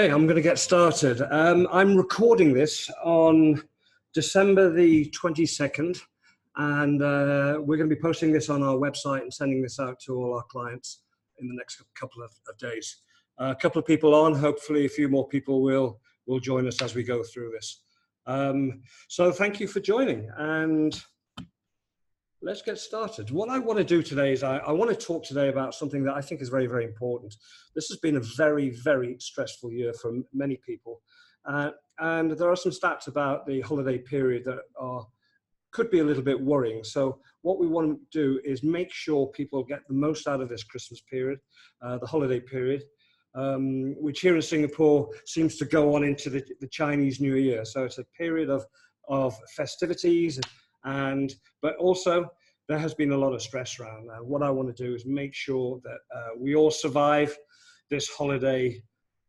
Hey, I'm going to get started. I'm recording this on December the 22nd, and we're going to be posting this on our website and sending this out to all our clients in the next couple of days. A couple of people on, hopefully a few more people will join us as we go through this. So thank you for joining, and let's get started. What I want to do today is I want to talk today about something that I think is very, very important. This has been a very, very stressful year for many people. And there are some stats about the holiday period that could be a little bit worrying. So what we want to do is make sure people get the most out of this Christmas period, the holiday period, which here in Singapore seems to go on into the Chinese New Year. So it's a period of festivities, but also there has been a lot of stress around. What I want to do is make sure that we all survive this holiday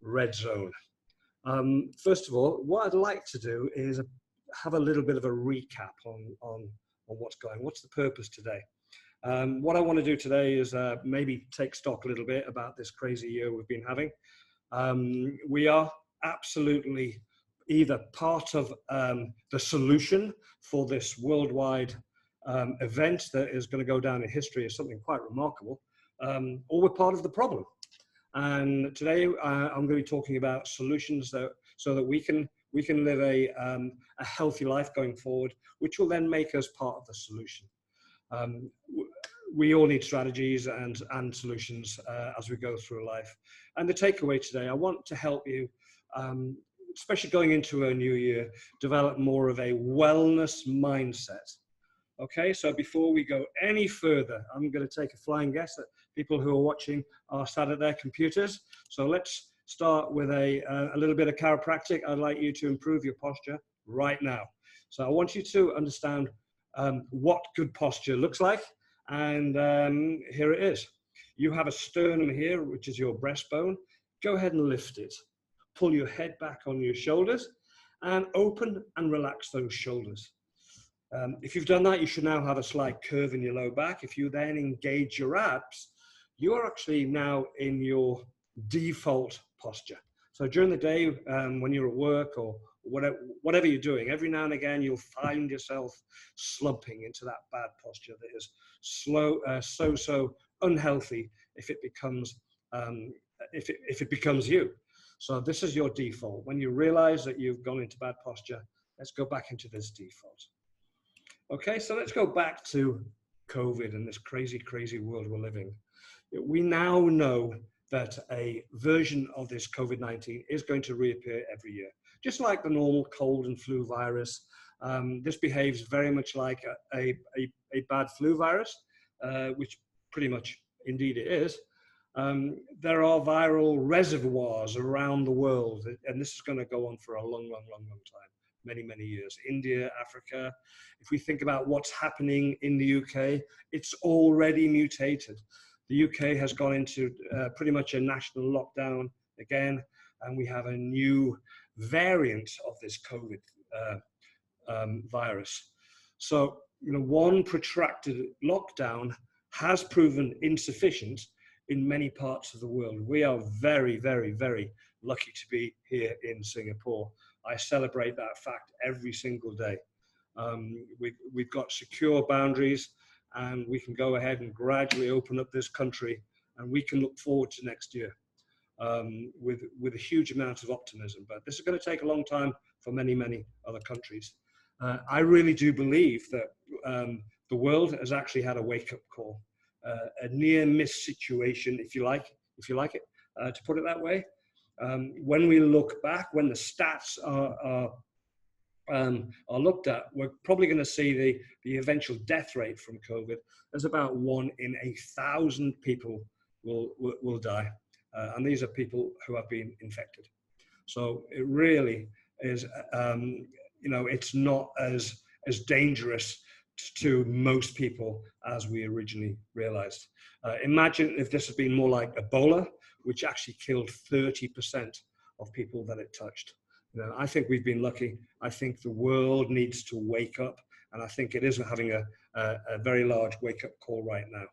red zone. First of all, what I'd like to do is have a little bit of a recap on what's the purpose today. What I want to do today is maybe take stock a little bit about this crazy year we've been having. We are absolutely either part of the solution for this worldwide event that is going to go down in history as something quite remarkable, or we're part of the problem. And today I'm going to be talking about solutions so that we can live a healthy life going forward, which will then make us part of the solution. We all need strategies and solutions as we go through life. And the takeaway today, I want to help you, especially going into a new year, develop more of a wellness mindset. Okay, so before we go any further, I'm going to take a flying guess that people who are watching are sat at their computers. So let's start with a little bit of chiropractic. I'd like you to improve your posture right now. So I want you to understand what good posture looks like. And here it is. You have a sternum here, which is your breastbone. Go ahead and lift it. Pull your head back on your shoulders and open and relax those shoulders. If you've done that, you should now have a slight curve in your low back. If you then engage your abs, you are actually now in your default posture. So during the day, when you're at work or whatever you're doing, every now and again, you'll find yourself slumping into that bad posture that is so unhealthy if it becomes you. So this is your default. When you realize that you've gone into bad posture, let's go back into this default. Okay, so let's go back to COVID and this crazy, crazy world we're living. We now know that a version of this COVID-19 is going to reappear every year. Just like the normal cold and flu virus, this behaves very much like a bad flu virus, which pretty much indeed it is. There are viral reservoirs around the world, and this is going to go on for a long time. Many years. India, Africa. If we think about what's happening in the UK, it's already mutated. The UK has gone into pretty much a national lockdown again, and we have a new variant of this COVID virus. So, one protracted lockdown has proven insufficient in many parts of the world. We are very, very, very lucky to be here in Singapore. I celebrate that fact every single day. We've got secure boundaries, and we can go ahead and gradually open up this country, and we can look forward to next year with a huge amount of optimism. But this is going to take a long time for many other countries. I really do believe that the world has actually had a wake-up call, a near-miss situation, if you like it, to put it that way. When we look back, when the stats are looked at, we're probably going to see the eventual death rate from COVID as about 1 in 1,000 people will die, and these are people who have been infected. So it really is, it's not as dangerous to most people as we originally realized. Imagine if this had been more like Ebola, which actually killed 30% of people that it touched. I think we've been lucky. I think the world needs to wake up, and I think it is having a very large wake-up call right now.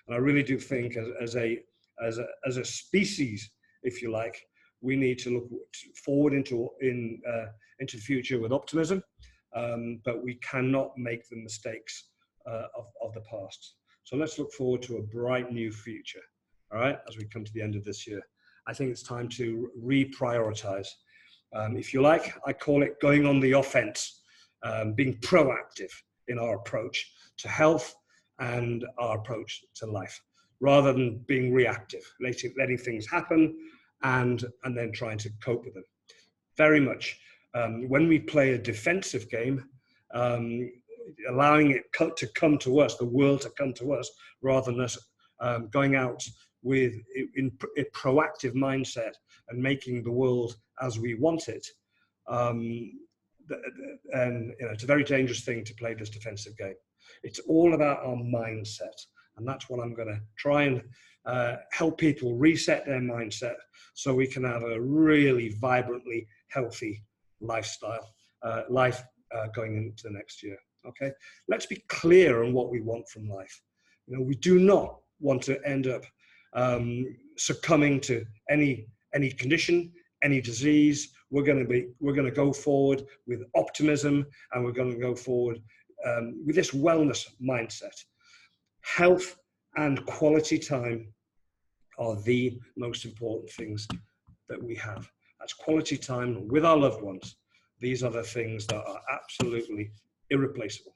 And I really do think as a species, if you like, we need to look forward into the future with optimism, but we cannot make the mistakes of the past. So let's look forward to a bright new future, all right, as we come to the end of this year. I think it's time to reprioritize. If you like, I call it going on the offense, being proactive in our approach to health and our approach to life, rather than being reactive, letting things happen and then trying to cope with them. Very much. When we play a defensive game, allowing it to come to us, the world to come to us, rather than us going out with a proactive mindset and making the world as we want it. And it's a very dangerous thing to play this defensive game. It's all about our mindset, and that's what I'm going to try and help people reset their mindset so we can have a really vibrantly healthy lifestyle, life going into the next year. Okay, let's be clear on what we want from life. We do not want to end up succumbing to any condition, any disease. We're going to go forward with optimism, and we're going to go forward with this wellness mindset. Health and quality time are the most important things that we have. That's quality time with our loved ones. These are the things that are absolutely irreplaceable.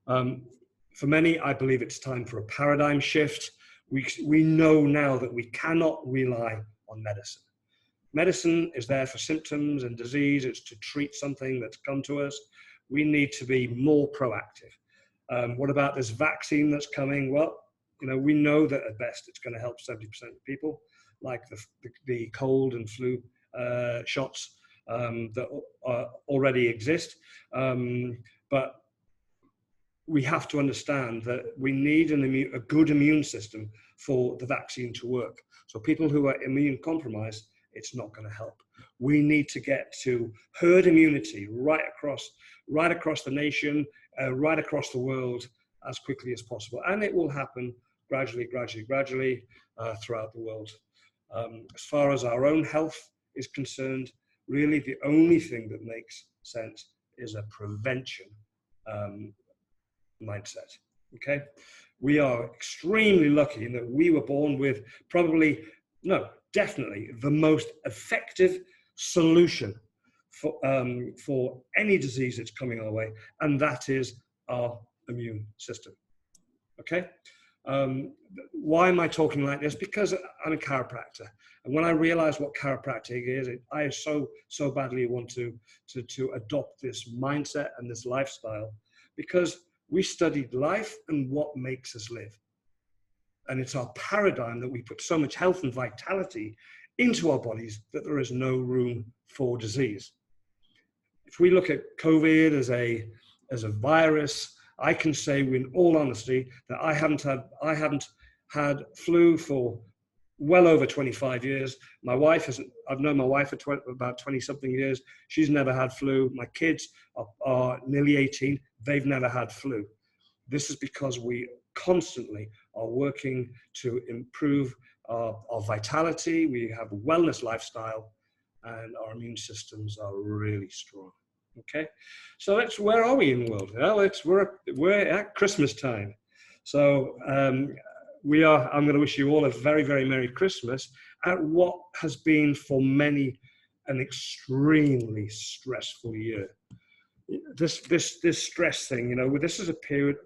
For many, I believe it's time for a paradigm shift. We know now that we cannot rely on medicine. Medicine is there for symptoms and disease. It's to treat something that's come to us. We need to be more proactive. What about this vaccine that's coming? Well, we know that at best it's going to help 70% of people, like the cold and flu shots that already exist. But we have to understand that we need a good immune system for the vaccine to work. So people who are immune compromised, it's not going to help. We need to get to herd immunity right across the nation, right across the world as quickly as possible. And it will happen gradually throughout the world. As far as our own health is concerned, really the only thing that makes sense is a prevention mindset. Okay, we are extremely lucky in that we were born with definitely the most effective solution for any disease that's coming our way, and that is our immune system. Okay, why am I talking like this? Because I'm a chiropractor, and when I realized what chiropractic is, I so badly want to adopt this mindset and this lifestyle, because we studied life and what makes us live. And it's our paradigm that we put so much health and vitality into our bodies that there is no room for disease. If we look at COVID as a virus, I can say in all honesty that I haven't had flu for well over 25 years. My wife I've known my wife for about 20 something years. She's never had flu. My kids are nearly 18. They've never had flu. This is because we constantly are working to improve our vitality. We have a wellness lifestyle, and our immune systems are really strong. Okay, so where are we in the world? Well, we're at Christmas time. So I'm going to wish you all a very, very Merry Christmas at what has been for many an extremely stressful year. This stress thing, this is a period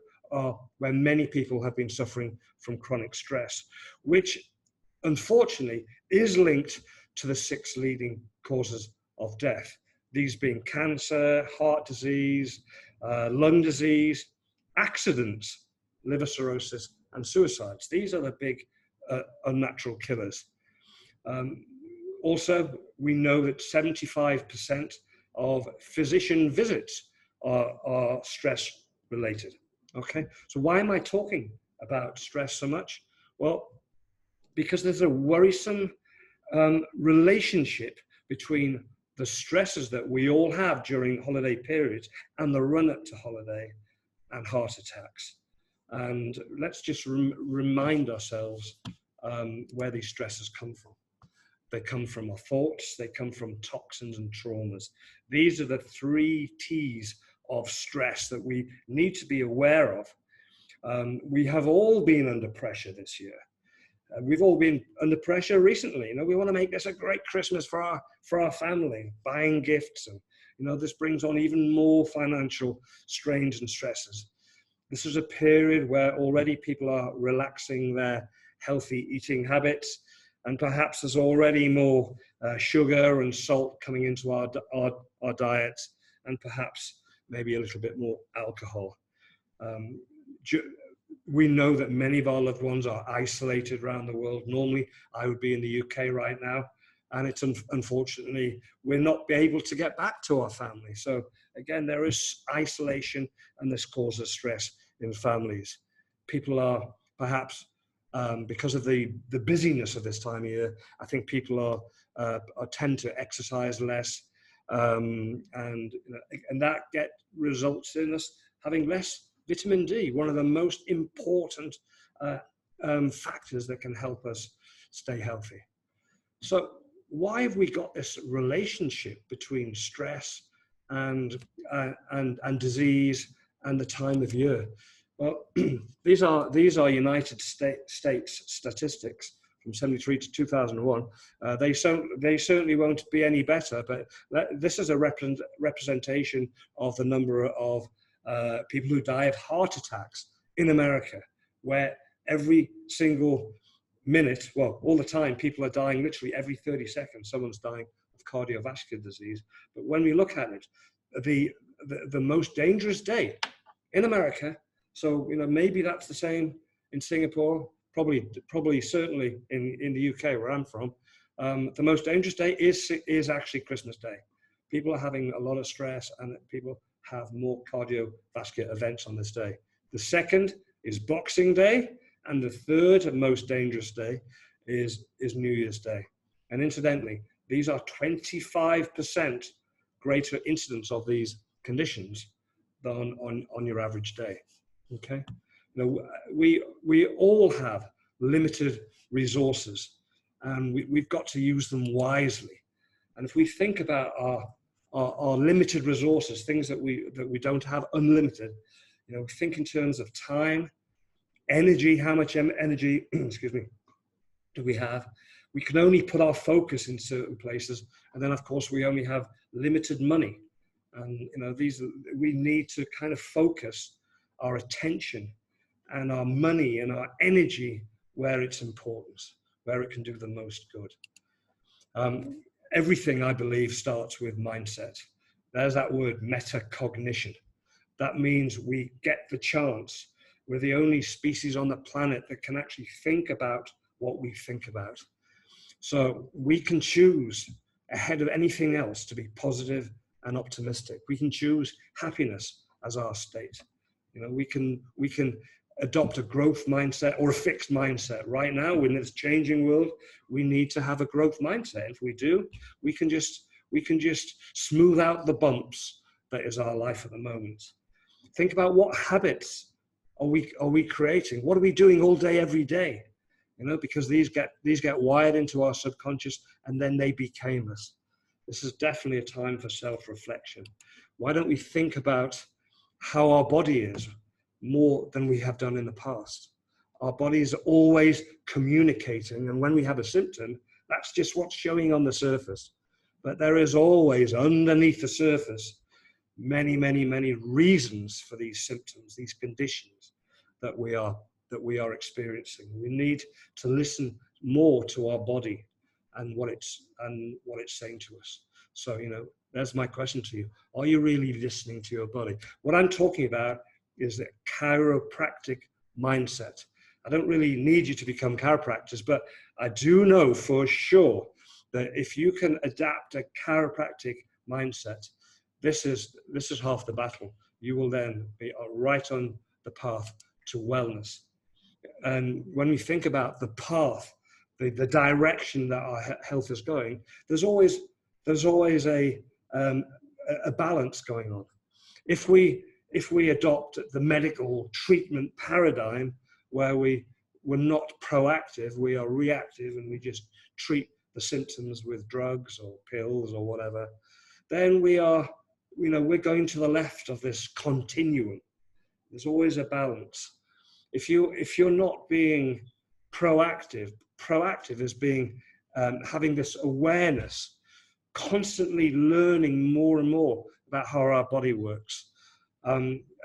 where many people have been suffering from chronic stress, which unfortunately is linked to the 6 leading causes of death. These being cancer, heart disease, lung disease, accidents, liver cirrhosis, and suicides. These are the big unnatural killers. Also, we know that 75% of physician visits are stress related. Okay, so why am I talking about stress so much? Well, because there's a worrisome relationship between the stresses that we all have during holiday periods and the run-up to holiday and heart attacks. And let's just remind ourselves where these stresses come from. they come from our thoughts, they come from toxins and traumas. These are the 3 T's of stress that we need to be aware of. We have all been under pressure this year. We've all been under pressure recently. You know, we want to make this a great Christmas for our family, buying gifts, and you know, this brings on even more financial strains and stresses. This is a period where already people are relaxing their healthy eating habits, and perhaps there's already more sugar and salt coming into our diets, and perhaps maybe a little bit more alcohol. We know that many of our loved ones are isolated around the world. Normally, I would be in the UK right now, and it's unfortunately, we're not able to get back to our family. So again, there is isolation, and this causes stress in families. People are perhaps, because of the busyness of this time of year, I think people tend to exercise less, and that results in us having less vitamin D, one of the most important factors that can help us stay healthy. So why have we got this relationship between stress and disease and the time of year? Well, these are United States statistics from 73 to 2001. They certainly won't be any better, but this is a representation of the number of people who die of heart attacks in America, where every single minute, well, all the time, people are dying literally every 30 seconds. Someone's dying of cardiovascular disease. But when we look at it, the most dangerous day in America, so you know, maybe that's the same in Singapore, probably certainly in the UK where I'm from, the most dangerous day is actually Christmas Day. People are having a lot of stress, and people have more cardiovascular events on this day. The second is Boxing Day, and the third and most dangerous day is New Year's Day. And incidentally, these are 25% greater incidence of these conditions than on your average day. Okay, now we all have limited resources, and we've got to use them wisely. And if we think about our limited resources, things that we don't have unlimited, you know, think in terms of time, energy, how much energy, excuse me, do we have? We can only put our focus in certain places, and then of course we only have limited money. And you know, we need to kind of focus our attention and our money and our energy where it's important, where it can do the most good. Everything, I believe, starts with mindset. There's that word, metacognition. That means we get the chance. We're the only species on the planet that can actually think about what we think about. So we can choose ahead of anything else to be positive and optimistic. We can choose happiness as our state. You know, we can adopt a growth mindset or a fixed mindset. Right now, in this changing world, we need to have a growth mindset. If we do, we can just smooth out the bumps that is our life at the moment. Think about what habits are we creating? What are we doing all day, every day? You know, because these get wired into our subconscious, and then they became us. This is definitely a time for self-reflection. Why don't we think about how our body is more than we have done in the past? Our body is always communicating, and when we have a symptom, that's just what's showing on the surface. But there is always underneath the surface many, many, many reasons for these symptoms, these conditions that we are experiencing. We need to listen more to our body and what it's saying to us. So, you know, there's my question to you. Are you really listening to your body? What I'm talking about is the chiropractic mindset. I don't really need you to become chiropractors, but I do know for sure that if you can adapt a chiropractic mindset, this is half the battle. You will then be right on the path to wellness. And when we think about the path, the direction that our health is going, there's always a balance going on. If we adopt the medical treatment paradigm where we're not proactive, we are reactive, and we just treat the symptoms with drugs or pills or whatever, then we are, we're going to the left of this continuum. There's always a balance. If you're not being proactive is being having this awareness, constantly learning more and more about how our body works,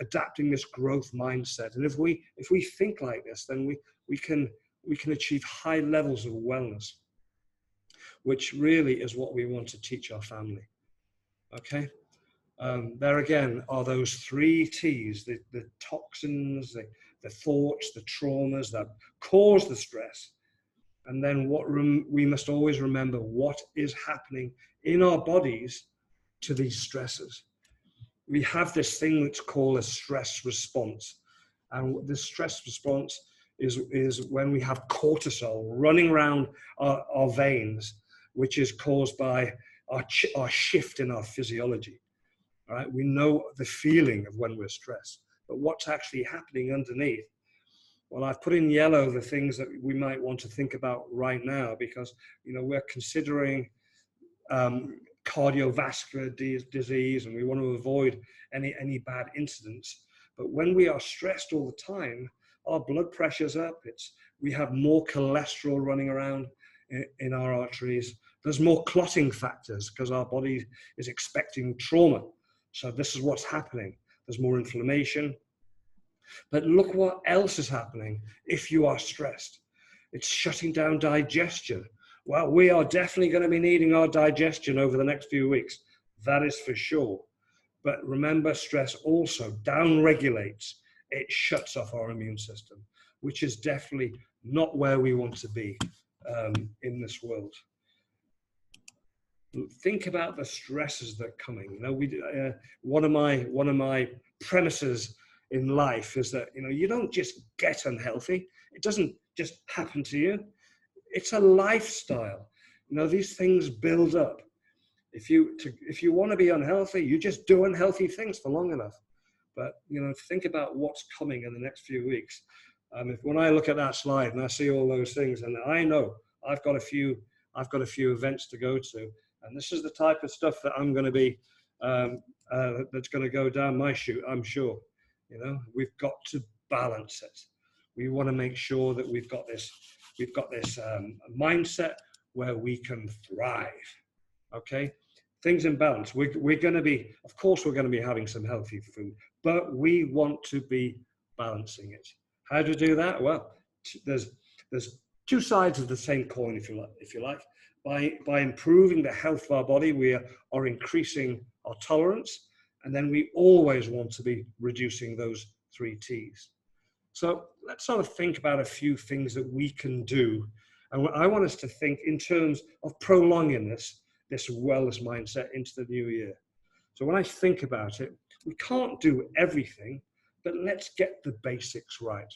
adapting this growth mindset. And if we think like this, then we can achieve high levels of wellness, which really is what we want to teach our family. Okay. There again are those 3 T's, the toxins, the thoughts, the traumas that cause the stress. And then we must always remember what is happening in our bodies to these stresses. We have this thing that's called a stress response. And the stress response is when we have cortisol running around our veins, which is caused by our shift in our physiology. All right? We know the feeling of when we're stressed, but what's actually happening underneath? Well, I've put in yellow the things that we might want to think about right now, because we're considering cardiovascular disease, and we want to avoid any bad incidents. But when we are stressed all the time, our blood pressure's up. We have more cholesterol running around in our arteries. There's more clotting factors because our body is expecting trauma. So this is what's happening. There's more inflammation. But look what else is happening if you are stressed. It's shutting down digestion. Well, we are definitely going to be needing our digestion over the next few weeks. That is for sure. But remember, stress also downregulates. It shuts off our immune system, which is definitely not where we want to be in this world. Think about the stresses that are coming. One of my premises in life is that you don't just get unhealthy. It doesn't just happen to you. It's a lifestyle. These things build up. If you want to be unhealthy, you just do unhealthy things for long enough. But think about what's coming in the next few weeks. When I look at that slide and I see all those things, and I know I've got a few events to go to, and this is the type of stuff that I'm going to be that's going to go down my chute, I'm sure. We've got to balance it. We want to make sure that we've got this mindset where we can thrive. Okay, things in balance. We're going to be, of course, we're going to be having some healthy food, but we want to be balancing it. How to do that? Well, there's 2 sides of the same coin, if you like. By improving the health of our body, we are increasing our tolerance, and then we always want to be reducing those 3 T's. So let's sort of think about a few things that we can do. And I want us to think in terms of prolonging this wellness mindset into the new year. So when I think about it, we can't do everything, but let's get the basics right.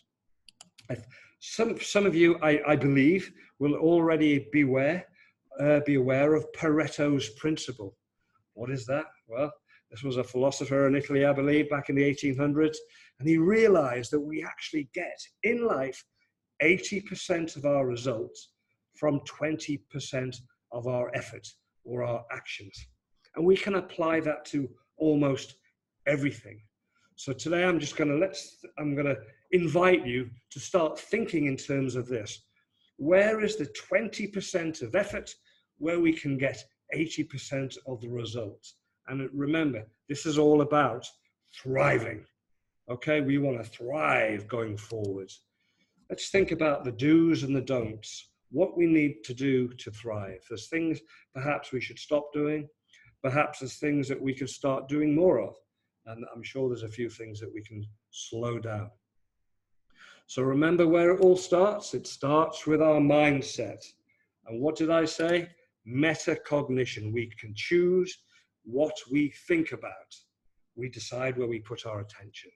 Some of you, I believe, will already be aware of Pareto's principle. What is that? Well, this was a philosopher in Italy, I believe, back in the 1800s, and he realized that we actually get in life 80% of our results from 20% of our effort or our actions. And we can apply that to almost everything. So today I'm going to invite you to start thinking in terms of this. Where is the 20% of effort where we can get 80% of the results? And remember, this is all about thriving. Okay, we want to thrive going forward. Let's think about the do's and the don'ts, what we need to do to thrive. There's things perhaps we should stop doing. Perhaps there's things that we could start doing more of. And I'm sure there's a few things that we can slow down. So remember where it all starts. It starts with our mindset. And what did I say? Metacognition. We can choose what we think about. We decide where we put our attention.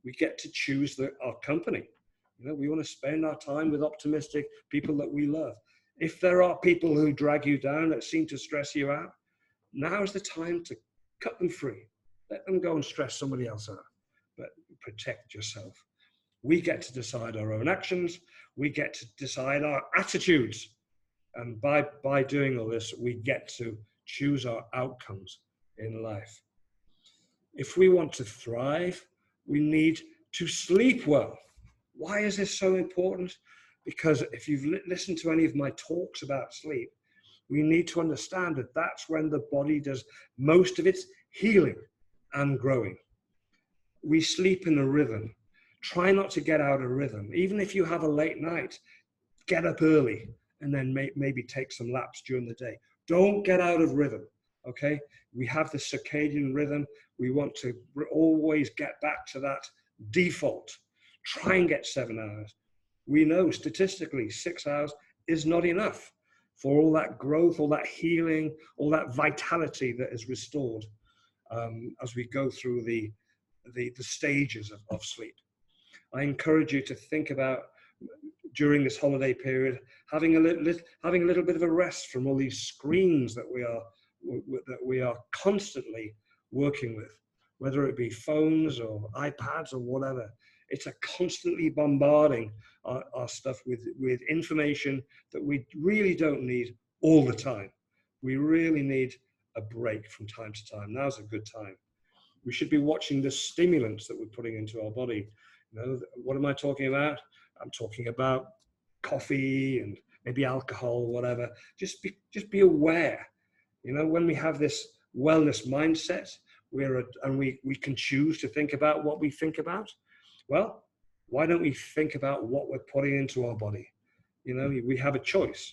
We get to choose our company. We want to spend our time with optimistic people that we love. If there are people who drag you down, that seem to stress you out, now is the time to cut them free. Let them go and stress somebody else out, but protect yourself. We get to decide our own actions. We get to decide our attitudes. And by doing all this, we get to choose our outcomes in life. If we want to thrive, we need to sleep well. Why is this so important? Because if you've listened to any of my talks about sleep, we need to understand that that's when the body does most of its healing and growing. We sleep in a rhythm. Try not to get out of rhythm. Even if you have a late night, get up early and then maybe take some laps during the day. Don't get out of rhythm, okay? We have the circadian rhythm. We want to always get back to that default. Try and get 7 hours. We know statistically 6 hours is not enough for all that growth, all that healing, all that vitality that is restored as we go through the stages of sleep. I encourage you to think about, during this holiday period, having a little bit of a rest from all these screens that we are constantly working with, whether it be phones or iPads or whatever. It's a constantly bombarding our stuff with information that we really don't need all the time. We really need a break from time to time. Now's a good time. We should be watching the stimulants that we're putting into our body. You know, what am I talking about? I'm talking about coffee and maybe alcohol, whatever. Just be aware. You know, when we have this wellness mindset, we can choose to think about what we think about. Well, why don't we think about what we're putting into our body? You know, we have a choice.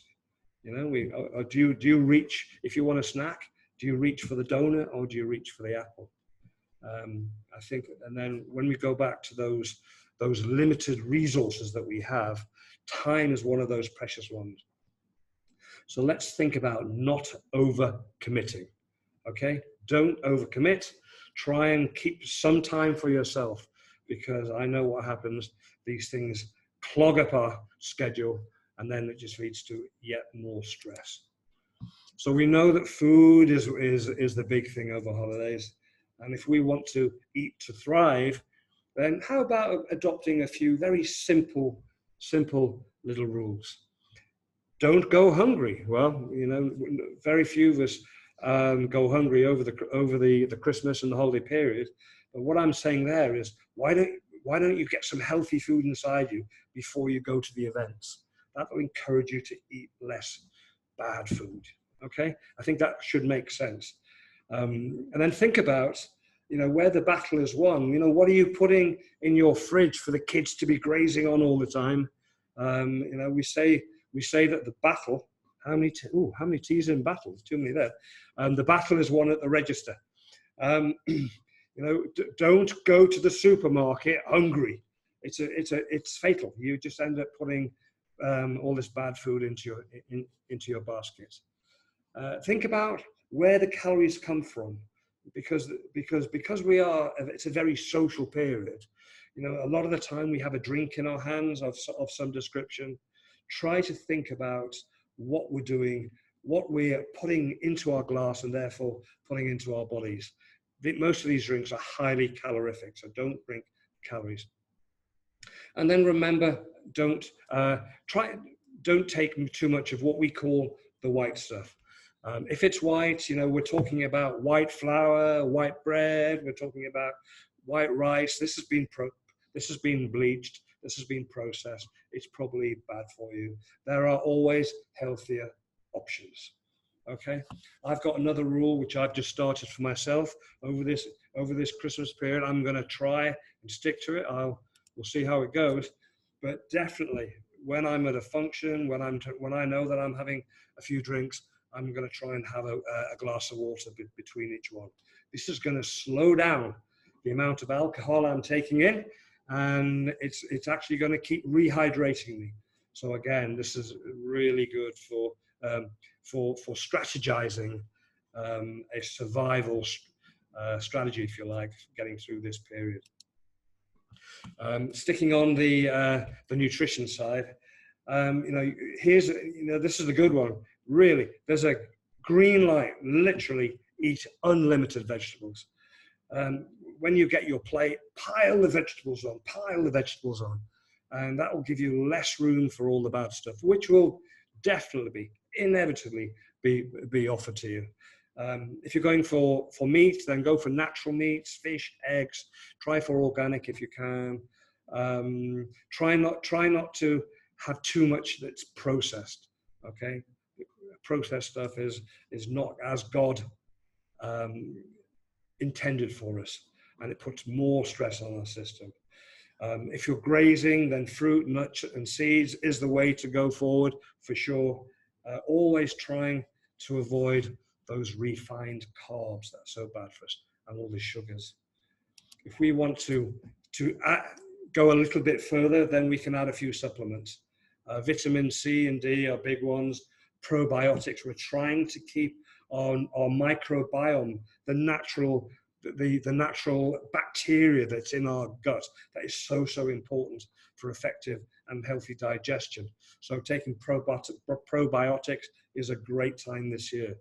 You know, do you reach, if you want a snack, do you reach for the donut or do you reach for the apple? I think, and then when we go back to those limited resources that we have, time is one of those precious ones. So let's think about not over committing. Okay, don't overcommit. Try and keep some time for yourself, because I know what happens. These things clog up our schedule, and then it just leads to yet more stress. So we know that food is the big thing over holidays. And if we want to eat to thrive, then how about adopting a few very simple little rules? Don't go hungry. Well, you know, very few of us go hungry over the Christmas and the holiday period. But what I'm saying there is, why don't you get some healthy food inside you before you go to the events? That will encourage you to eat less bad food. Okay, I think that should make sense. And then think about, you know, where the battle is won. You know, what are you putting in your fridge for the kids to be grazing on all the time? You know, we say that the battle. How many T's in battle? Too many there. The battle is won at the register. You know, don't go to the supermarket hungry. It's fatal. You just end up putting all this bad food into your basket. Think about where the calories come from, because it's a very social period. You know, a lot of the time we have a drink in our hands of some description. Try to think about what we're doing, what we're putting into our glass, and therefore putting into our bodies. Most of these drinks are highly calorific, so don't drink calories. And then remember, don't take too much of what we call the white stuff. If it's white, you know, we're talking about white flour, white bread, we're talking about white rice. This has been bleached, this has been processed. It's probably bad for you. There are always healthier options. Okay, I've got another rule which I've just started for myself over this Christmas period. I'm going to try and stick to it. We'll see how it goes, but definitely when I'm at a function, when I know that I'm having a few drinks, I'm going to try and have a glass of water between each one. This is going to slow down the amount of alcohol I'm taking in, and it's actually going to keep rehydrating me. So again, this is really good for strategizing a survival strategy, if you like, getting through this period. Sticking on the nutrition side, you know, this is a good one. Really, there's a green light. Literally, eat unlimited vegetables. When you get your plate, pile the vegetables on, and that will give you less room for all the bad stuff, which will definitely be inevitably be offered to you. If you're going for meat, then go for natural meats, fish, eggs. Try for organic if you can. Try not to have too much that's processed. Okay, processed stuff is not as God intended for us, and it puts more stress on our system. If you're grazing, then fruit, nuts, and seeds is the way to go forward for sure. Always trying to avoid those refined carbs that are so bad for us, and all the sugars. If we want to go a little bit further, then we can add a few supplements. Vitamin C and D are big ones. Probiotics. We're trying to keep our microbiome, the natural bacteria that's in our gut, that is so important for effective and healthy digestion. So taking probiotics is a great time this year.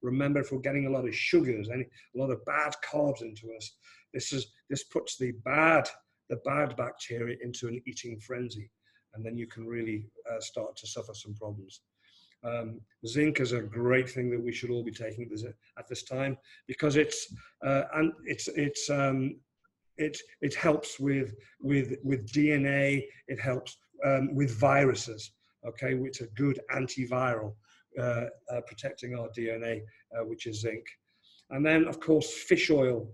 Remember, if we're getting a lot of sugars, a lot of bad carbs into us, this puts the bad bacteria into an eating frenzy, and then you can really start to suffer some problems. Zinc is a great thing that we should all be taking at this time, because it helps with DNA. It helps with viruses. Okay, which are good antiviral, protecting our DNA, which is zinc. And then, of course, fish oil.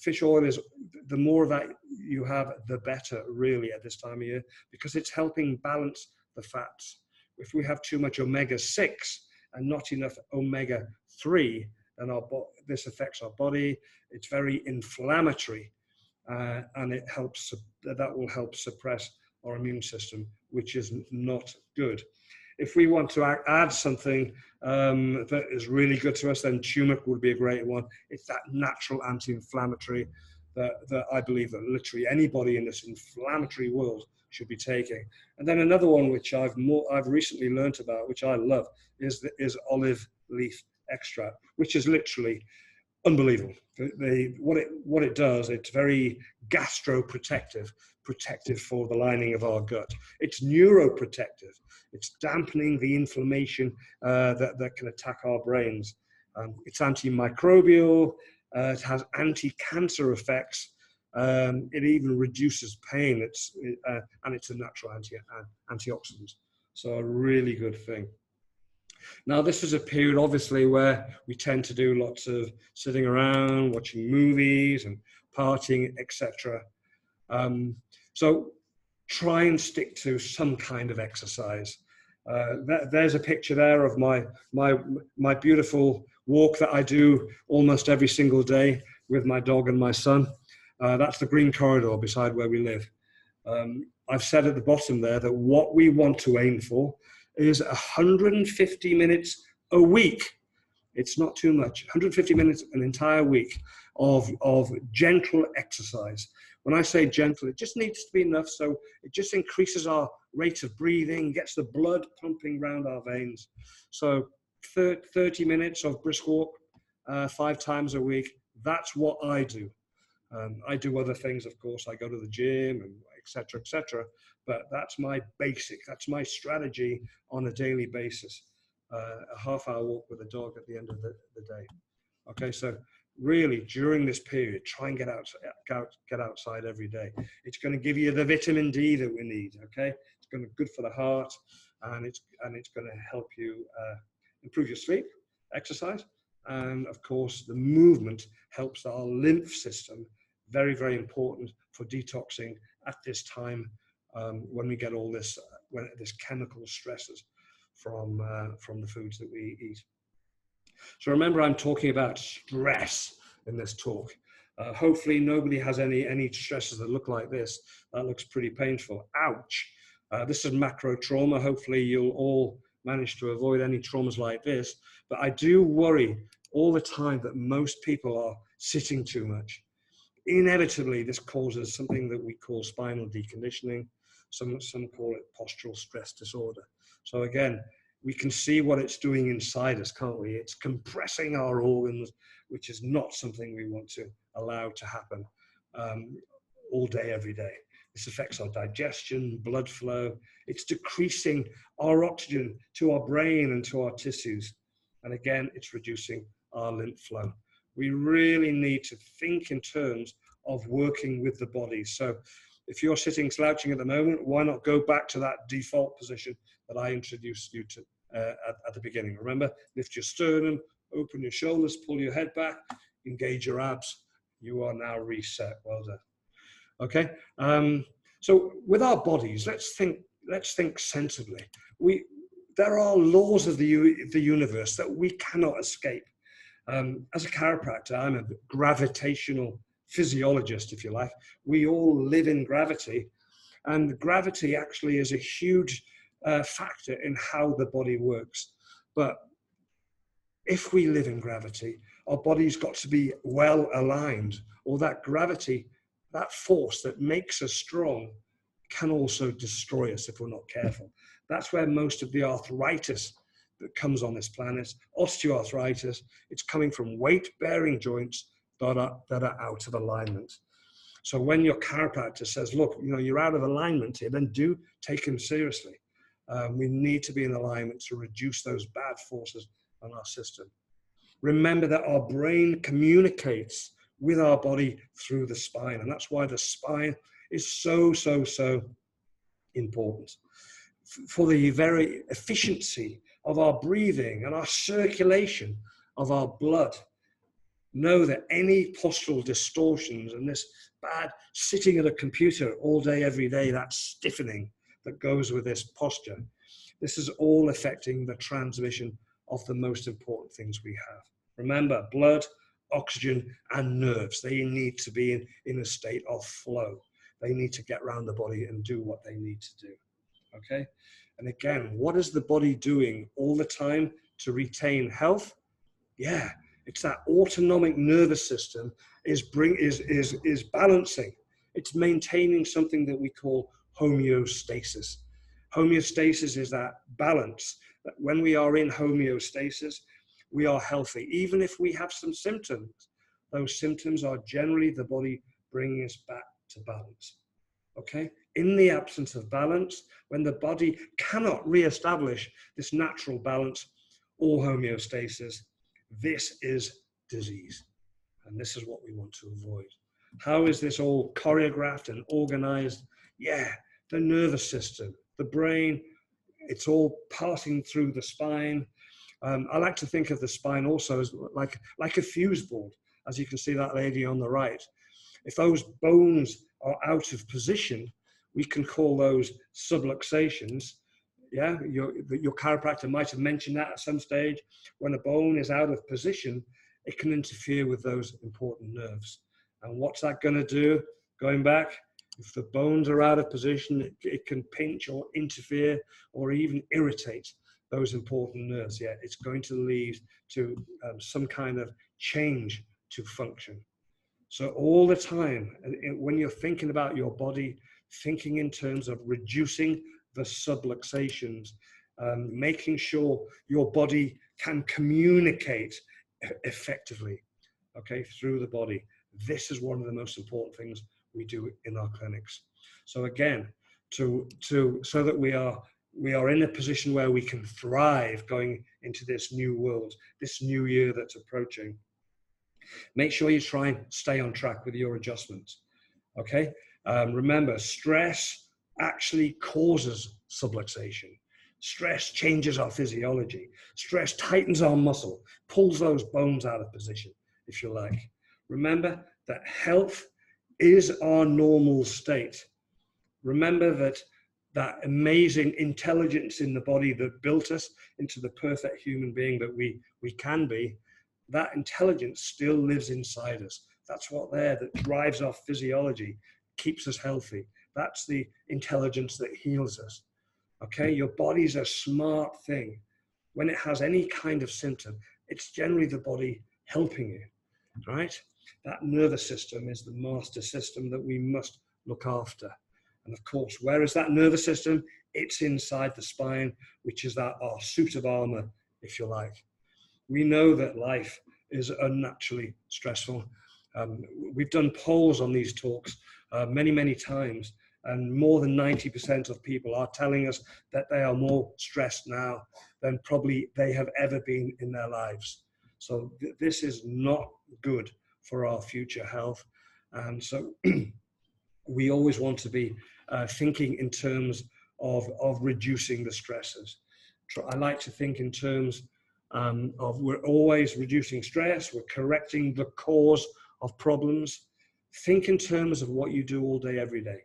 Fish oil is, the more of that you have, the better, really, at this time of year, because it's helping balance the fats. If we have too much omega-6 and not enough omega-3, then this affects our body. It's very inflammatory, and that will help suppress our immune system, which is not good. If we want to add something that is really good to us, then turmeric would be a great one. It's that natural anti-inflammatory that I believe that literally anybody in this inflammatory world should be taking. And then another one which I've recently learnt about, which I love, is olive leaf extract, which is literally unbelievable. What it does, it's very gastroprotective, protective for the lining of our gut. It's neuroprotective. It's dampening the inflammation that can attack our brains. It's antimicrobial. It has anti-cancer effects. It even reduces pain. And it's a natural antioxidant. So a really good thing. Now, this is a period, obviously, where we tend to do lots of sitting around, watching movies and partying, etc. So try and stick to some kind of exercise. There's a picture there of my beautiful walk that I do almost every single day with my dog and my son. That's the green corridor beside where we live. I've said at the bottom there that what we want to aim for is 150 minutes a week. It's not too much. 150 minutes an entire week of gentle exercise. When I say gentle, it just needs to be enough so it just increases our rate of breathing, gets the blood pumping around our veins. So 30 minutes of brisk walk 5 times a week, that's what I do. I do other things, of course. I go to the gym and etc. But that's my basic, that's my strategy on a daily basis. A half-hour walk with a dog at the end of the day. Okay, so really during this period, try and get outside every day. It's going to give you the vitamin D that we need. Okay, it's going to be good for the heart, and it's going to help you improve your sleep, exercise, and of course the movement helps our lymph system. Very, very important for detoxing at this time when we get all this chemical stresses from the foods that we eat. So remember, I'm talking about stress in this talk. Hopefully nobody has any stresses that look like this. That looks pretty painful. Ouch. This is macro trauma. Hopefully you'll all manage to avoid any traumas like this. But I do worry all the time that most people are sitting too much. Inevitably, this causes something that we call spinal deconditioning. Some call it postural stress disorder. So again, we can see what it's doing inside us, can't we? It's compressing our organs, which is not something we want to allow to happen all day, every day. This affects our digestion, blood flow. It's decreasing our oxygen to our brain and to our tissues. And again, it's reducing our lymph flow. We really need to think in terms of working with the body. So if you're sitting slouching at the moment, why not go back to that default position that I introduced you to at the beginning? Remember, lift your sternum, open your shoulders, pull your head back, engage your abs. You are now reset. Well done. Okay. So with our bodies, let's think sensibly. There are laws of the universe that we cannot escape. As a chiropractor, I'm a gravitational physiologist, if you like. We all live in gravity, and gravity actually is a huge factor in how the body works. But if we live in gravity, our body's got to be well aligned, or that gravity, that force that makes us strong, can also destroy us if we're not careful. That's where most of the arthritis that comes on this planet, osteoarthritis, it's coming from weight-bearing joints that are out of alignment. So when your chiropractor says, look, you're out of alignment here, then do take him seriously. We need to be in alignment to reduce those bad forces on our system. Remember that our brain communicates with our body through the spine, and that's why the spine is so important for the very efficiency of our breathing and our circulation of our blood. Know that any postural distortions and this bad sitting at a computer all day, every day, that stiffening that goes with this posture, this is all affecting the transmission of the most important things we have. Remember, blood, oxygen, and nerves, they need to be in a state of flow. They need to get around the body and do what they need to do. Okay? And again, what is the body doing all the time to retain health? Yeah, it's that autonomic nervous system is balancing. It's maintaining something that we call homeostasis. Homeostasis is that balance, that when we are in homeostasis, we are healthy. Even if we have some symptoms, those symptoms are generally the body bringing us back to balance. Okay? In the absence of balance, when the body cannot re-establish this natural balance or homeostasis, this is disease. And this is what we want to avoid. How is this all choreographed and organized? Yeah, the nervous system, the brain, it's all passing through the spine. I like to think of the spine also as like a fuse board, as you can see that lady on the right. If those bones are out of position, we can call those subluxations. Yeah, your chiropractor might have mentioned that at some stage. When a bone is out of position, it can interfere with those important nerves. And what's that going to do? Going back, if the bones are out of position, it can pinch or interfere or even irritate those important nerves. Yeah, it's going to lead to some kind of change to function. So all the time, when you're thinking about your body, thinking in terms of reducing the subluxations, making sure your body can communicate effectively, okay, through the body. This is one of the most important things we do in our clinics. So again, so that we are in a position where we can thrive going into this new world, this new year that's approaching. Make sure you try and stay on track with your adjustments. Okay. Remember, stress actually causes subluxation. Stress changes our physiology. Stress tightens our muscle, pulls those bones out of position, if you like. Remember that health is our normal state. Remember that amazing intelligence in the body that built us into the perfect human being that we can be, that intelligence still lives inside us. That's what that drives our physiology, keeps us healthy. That's the intelligence that heals us. Okay, your body's a smart thing. When it has any kind of symptom, it's generally the body helping you, right? That nervous system is the master system that we must look after. And of course, where is that nervous system? It's inside the spine, which is our suit of armor, if you like. We know that life is unnaturally stressful. We've done polls on these talks many times, And more than 90% of people are telling us that they are more stressed now than probably they have ever been in their lives. So this is not good for our future health. And so we always want to be thinking in terms of reducing the stresses. I like to think in terms of we're always reducing stress, we're correcting the cause of problems. Think in terms of what you do all day, every day.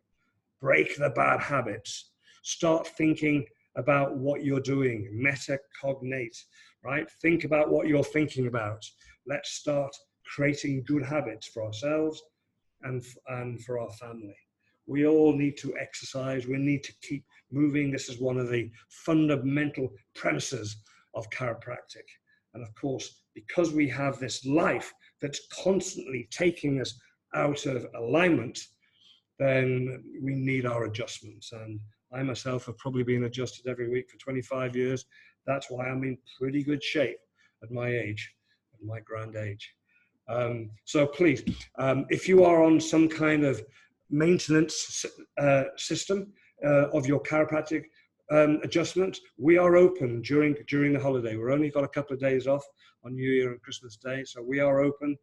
Break the bad habits. Start thinking about what you're doing. Metacognate, right? Think about what you're thinking about. Let's start creating good habits for ourselves and for our family. We all need to exercise. We need to keep moving. This is one of the fundamental premises of chiropractic. And of course, because we have this life that's constantly taking us out of alignment, then we need our adjustments. And I myself have probably been adjusted every week for 25 years. That's why I'm in pretty good shape at my age, at my grand age. So please, if you are on some kind of maintenance system of your chiropractic adjustment, we are open during the holiday. We're only got a couple of days off on New Year and Christmas Day, so we are open.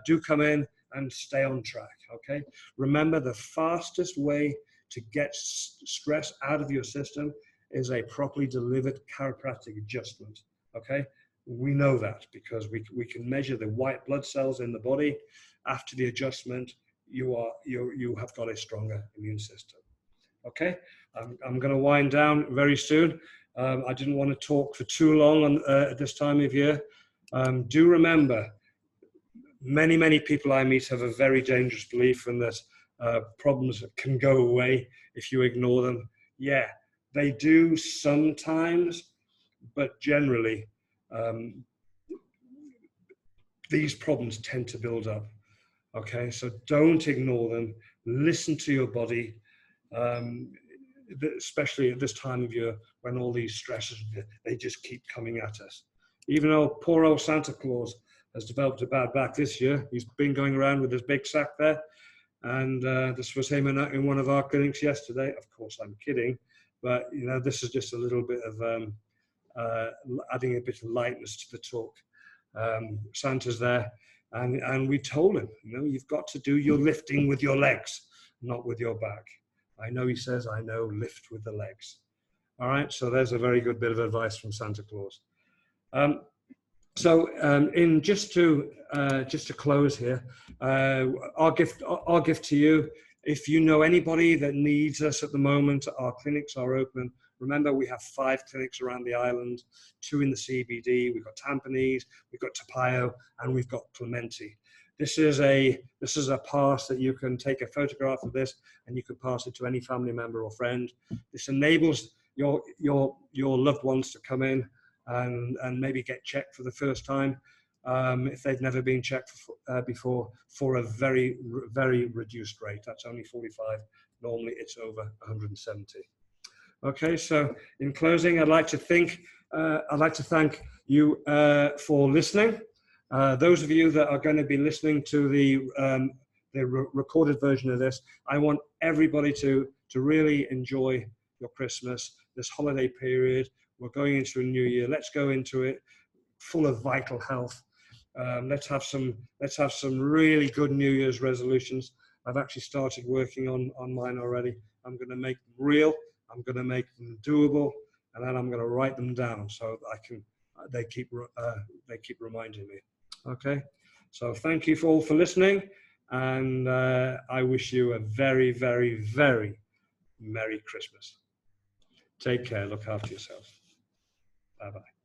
Do come in and stay on track, okay? Remember, the fastest way to get stress out of your system is a properly delivered chiropractic adjustment, okay? We know that because we can measure the white blood cells in the body. After the adjustment, you have got a stronger immune system, okay? I'm going to wind down very soon. I didn't want to talk for too long at this time of year. Do remember, many people I meet have a very dangerous belief in that problems can go away if you ignore them. Yeah, they do sometimes, but generally, these problems tend to build up. Okay, so don't ignore them. Listen to your body, especially at this time of year when all these stresses, they just keep coming at us. Even though poor old Santa Claus has developed a bad back this year. He's been going around with his big sack there. And this was him in one of our clinics yesterday. Of course, I'm kidding. But, you know, this is just a little bit of adding a bit of lightness to the talk. Santa's there. And we told him, you know, you've got to do your lifting with your legs, not with your back. I know he says, I know, lift with the legs. All right, so there's a very good bit of advice from Santa Claus. So, just to close here, our gift to you. If you know anybody that needs us at the moment, our clinics are open. Remember, we have 5 clinics around the island, 2 in the CBD. We've got Tampines, we've got Tapio, and we've got Clementi. This is a pass that you can take a photograph of this, and you can pass it to any family member or friend. This enables your loved ones to come in and maybe get checked for the first time if they've never been checked before, for a very, very reduced rate. That's only 45. Normally it's over 170. Okay, so in closing, I'd like to thank you for listening. Those of you that are going to be listening to the recorded version of this, I want everybody to really enjoy your Christmas, this holiday period. We're going into a new year. Let's go into it full of vital health. Let's have some really good New Year's resolutions. I've actually started working on mine already. I'm going to make them real. I'm going to make them doable, and then I'm going to write them down so they keep reminding me. Okay. So thank you all for listening, and I wish you a very, very, very Merry Christmas. Take care. Look after yourself. Bye-bye.